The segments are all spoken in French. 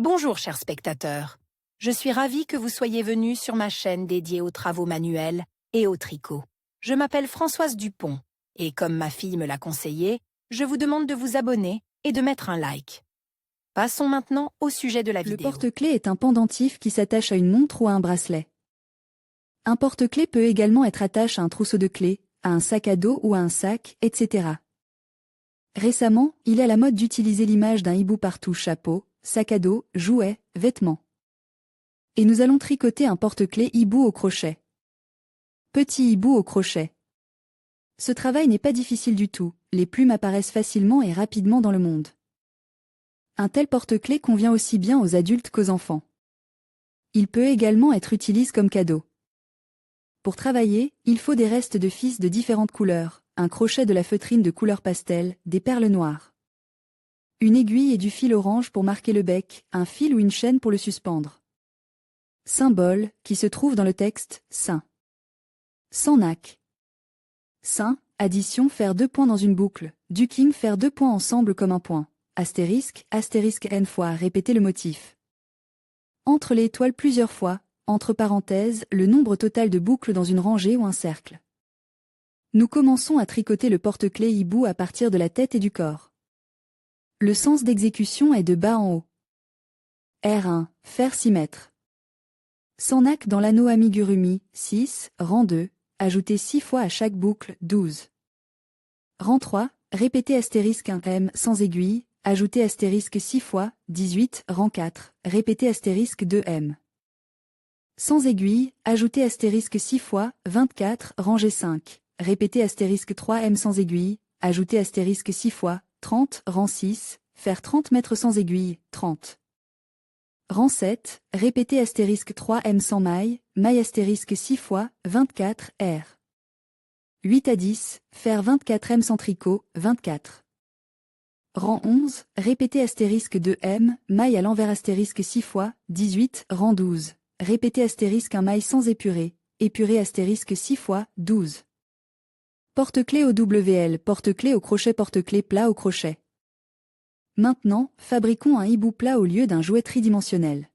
Bonjour chers spectateurs, je suis ravie que vous soyez venus sur ma chaîne dédiée aux travaux manuels et au tricot. Je m'appelle Françoise Dupont et comme ma fille me l'a conseillé, je vous demande de vous abonner et de mettre un like. Passons maintenant au sujet de la Le vidéo. porte-clés est un pendentif qui s'attache à une montre ou à un bracelet. Un porte-clés peut également être attaché à un trousseau de clés, à un sac à dos ou à un sac, etc. Récemment, il est à la mode d'utiliser l'image d'un hibou partout, chapeau, sac à dos, jouet, vêtements. Et nous allons tricoter un porte-clés hibou au crochet. Petit hibou au crochet. Ce travail n'est pas difficile du tout, les plumes apparaissent facilement et rapidement dans le monde. Un tel porte-clés convient aussi bien aux adultes qu'aux enfants. Il peut également être utilisé comme cadeau. Pour travailler, il faut des restes de fils de différentes couleurs, un crochet de la feutrine de couleur pastel, des perles noires. Une aiguille et du fil orange pour marquer le bec, un fil ou une chaîne pour le suspendre. Symbole, qui se trouve dans le texte, Saint. Sans nac. Saint, addition faire 2 points dans une boucle, ducking faire 2 points ensemble comme un point. Astérisque, astérisque n fois, répétez le motif. Entre les étoiles plusieurs fois, entre parenthèses, le nombre total de boucles dans une rangée ou un cercle. Nous commençons à tricoter le porte-clés hibou à partir de la tête et du corps. Le sens d'exécution est de bas en haut. R1, faire 6 mètres. Sans nac dans l'anneau amigurumi, 6, rang 2, ajouter 6 fois à chaque boucle, 12. Rang 3, répéter astérisque 1 M sans aiguille, ajouter astérisque 6 fois, 18, rang 4, répéter astérisque 2 M. Sans aiguille, ajouter astérisque 6 fois, 24, rangée 5, répéter astérisque 3 M sans aiguille, ajouter astérisque 6 fois, 30, rang 6, faire 30 mètres sans aiguille, 30. Rang 7, répéter astérisque 3 M sans maille, maille astérisque 6 fois, 24, R. 8 à 10, faire 24 M sans tricot, 24. Rang 11, répéter astérisque 2 M, maille à l'envers astérisque 6 fois, 18, rang 12. Répéter astérisque un maille sans épurer, épurer astérisque 6 fois, 12. Porte-clés au WL, porte-clés au crochet, porte-clés plat au crochet. Maintenant, fabriquons un hibou plat au lieu d'un jouet tridimensionnel.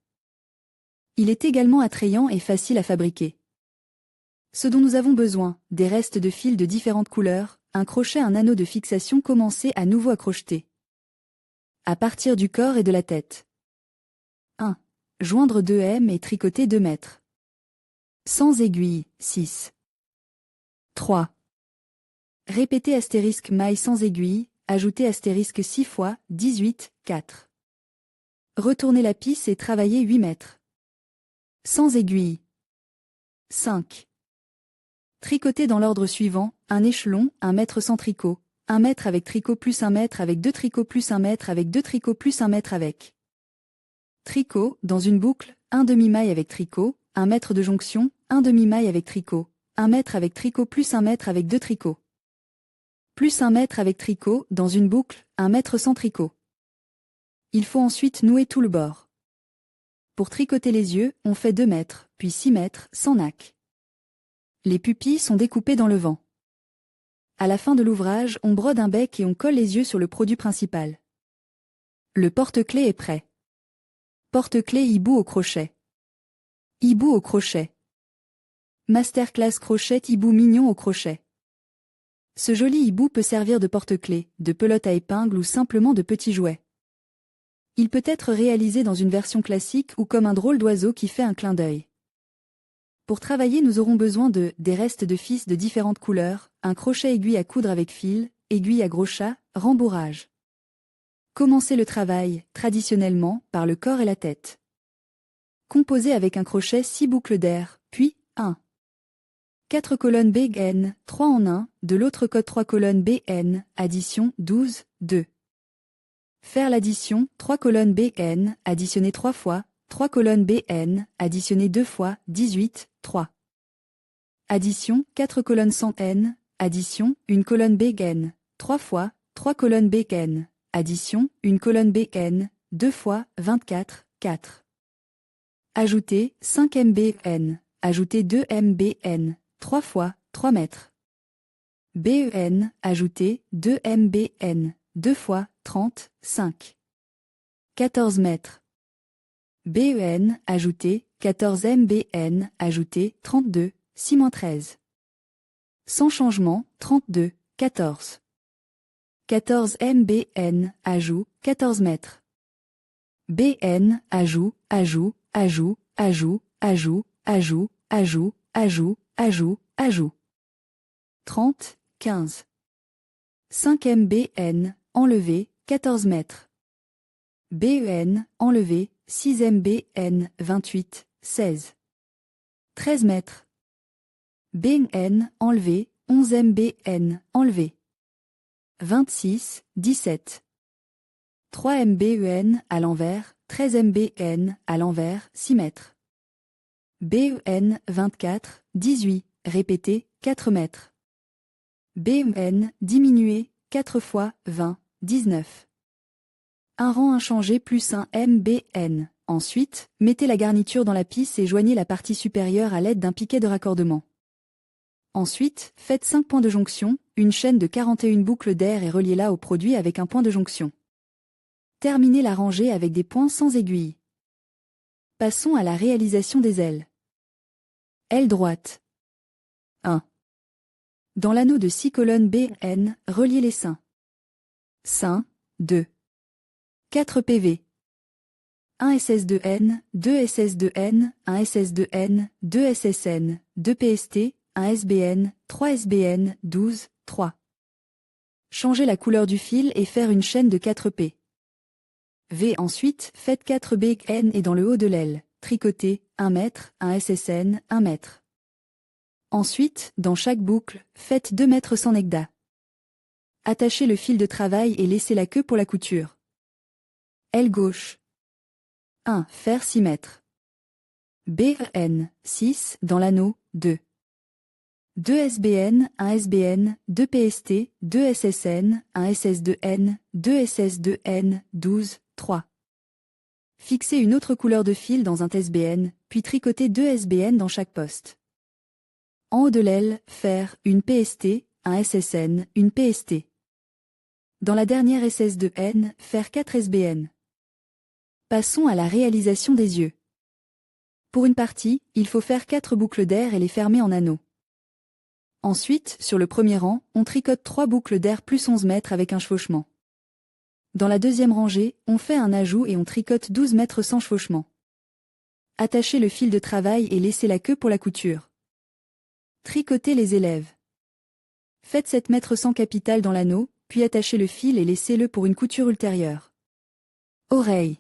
Il est également attrayant et facile à fabriquer. Ce dont nous avons besoin, des restes de fils de différentes couleurs, un crochet, un anneau de fixation, commencez à nouveau à crocheter. À partir du corps et de la tête. 1. Joindre 2 M et tricoter 2 mètres. Sans aiguille, 6. 3. Répéter astérisque maille sans aiguille, ajouter astérisque 6 fois, 18, 4. Retourner la pisse et travailler 8 mètres. Sans aiguille. 5. Tricoter dans l'ordre suivant, un échelon, 1 mètre sans tricot, 1 mètre avec tricot plus 1 mètre avec 2 tricots plus 1 mètre avec 2 tricots plus 1 mètre avec. Tricot, dans une boucle, 1 demi-maille avec tricot, 1 mètre de jonction, 1 demi-maille avec tricot, 1 mètre avec tricot plus 1 mètre avec 2 tricots. Plus 1 mètre avec tricot, dans une boucle, 1 mètre sans tricot. Il faut ensuite nouer tout le bord. Pour tricoter les yeux, on fait 2 mètres, puis 6 mètres, sans nac. Les pupilles sont découpées dans le vent. À la fin de l'ouvrage, on brode un bec et on colle les yeux sur le produit principal. Le porte-clés est prêt. Porte-clés hibou au crochet. Hibou au crochet. Masterclass crochet hibou mignon au crochet. Ce joli hibou peut servir de porte-clés, de pelote à épingle ou simplement de petit jouet. Il peut être réalisé dans une version classique ou comme un drôle d'oiseau qui fait un clin d'œil. Pour travailler, nous aurons besoin de des restes de fils de différentes couleurs, un crochet aiguille à coudre avec fil, aiguille à gros chat, rembourrage. Commencez le travail, traditionnellement, par le corps et la tête. Composez avec un crochet 6 boucles d'air, puis 1. 4 colonnes BN, 3 en 1, de l'autre côté 3 colonnes BN, addition 12, 2. Faire l'addition, 3 colonnes BN, additionner 3 fois, 3 colonnes BN, additionner 2 fois, 18, 3. Addition, 4 colonnes sans N, addition, 1 colonne BN, 3 fois, 3 colonnes BN, addition, 1 colonne BN, 2 fois, 24, 4. Ajouter, 5 MBN, ajouter 2 MBN, 3 fois, 3 mètres. BEN, ajouter, 2 MBN, 2 fois, 30, 5. 14 mètres. BEN, ajouté, 14 MBN, ajouté, 32, 6-13. Sans changement, 32, 14. 14 MBN, ajout, 14 mètres. BN, ajout, ajout, ajout, ajout, ajout, ajout, ajout, ajout, ajout, ajout. 30, 15. 5 MBN, enlevé, 14 mètres. BEN, enlevé, 6 MBN, 28, 16. 13 mètres. BN, enlevé, 11 MBN, enlevé. 26, 17. 3 MBEN, à l'envers, 13 MBN, à l'envers, 6 mètres. BEN, 24, 18, répété, 4 mètres. BEN, diminué, 4 fois, 20, 19. Un rang inchangé plus un MBN. Ensuite, mettez la garniture dans la pisse et joignez la partie supérieure à l'aide d'un piquet de raccordement. Ensuite, faites 5 points de jonction, une chaîne de 41 boucles d'air et reliez-la au produit avec un point de jonction. Terminez la rangée avec des points sans aiguille. Passons à la réalisation des ailes. Aile droite. 1. Dans l'anneau de 6 colonnes BN, reliez les seins. Seins, 2. 4 PV. 1 SS2N, 2 SS2N, 1 SS2N, 2 SSN, 2 PST, 1 SBN, 3 SBN, 12, 3. Changez la couleur du fil et faire une chaîne de 4 P. V. Ensuite, faites 4 BN et dans le haut de l'aile, tricotez, 1 mètre, 1 SSN, 1 mètre. Ensuite, dans chaque boucle, faites 2 mètres sans negda. Attachez le fil de travail et laissez la queue pour la couture. Aile gauche. 1. Faire 6 mètres. BN, 6, dans l'anneau, 2. 2 SBN, 1 SBN, 2 PST, 2 SSN, 1 SS2N, 2 SS2N, 12, 3. Fixez une autre couleur de fil dans un SBN, puis tricotez 2 SBN dans chaque poste. En haut de l'aile, faire une PST, un SSN, une PST. Dans la dernière SS2N, faire 4 SBN. Passons à la réalisation des yeux. Pour une partie, il faut faire 4 boucles d'air et les fermer en anneaux. Ensuite, sur le premier rang, on tricote 3 boucles d'air plus 11 mètres avec un chevauchement. Dans la deuxième rangée, on fait un ajout et on tricote 12 mètres sans chevauchement. Attachez le fil de travail et laissez la queue pour la couture. Tricotez les élèves. Faites 7 mètres sans capital dans l'anneau, puis attachez le fil et laissez-le pour une couture ultérieure. Oreilles.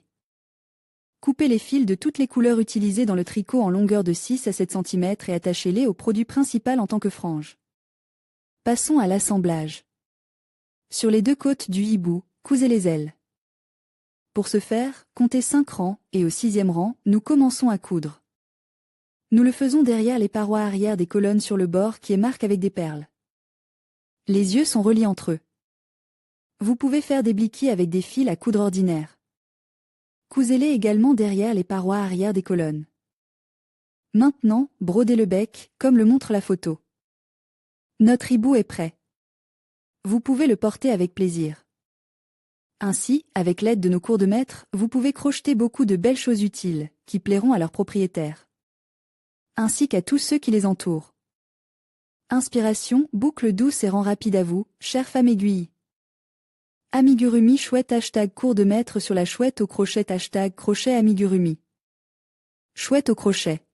Coupez les fils de toutes les couleurs utilisées dans le tricot en longueur de 6 à 7 cm et attachez-les au produit principal en tant que frange. Passons à l'assemblage. Sur les 2 côtes du hibou, cousez les ailes. Pour ce faire, comptez 5 rangs, et au 6e rang, nous commençons à coudre. Nous le faisons derrière les parois arrière des colonnes sur le bord qui est marqué avec des perles. Les yeux sont reliés entre eux. Vous pouvez faire des bliquis avec des fils à coudre ordinaires. Cousez-les également derrière les parois arrière des colonnes. Maintenant, brodez le bec, comme le montre la photo. Notre hibou est prêt. Vous pouvez le porter avec plaisir. Ainsi, avec l'aide de nos cours de maître, vous pouvez crocheter beaucoup de belles choses utiles, qui plairont à leurs propriétaires. Ainsi qu'à tous ceux qui les entourent. Inspiration, boucle douce et rend rapide à vous, chère femme aiguille. Amigurumi chouette #cours de maître sur la chouette au crochet #crochet amigurumi. Chouette au crochet.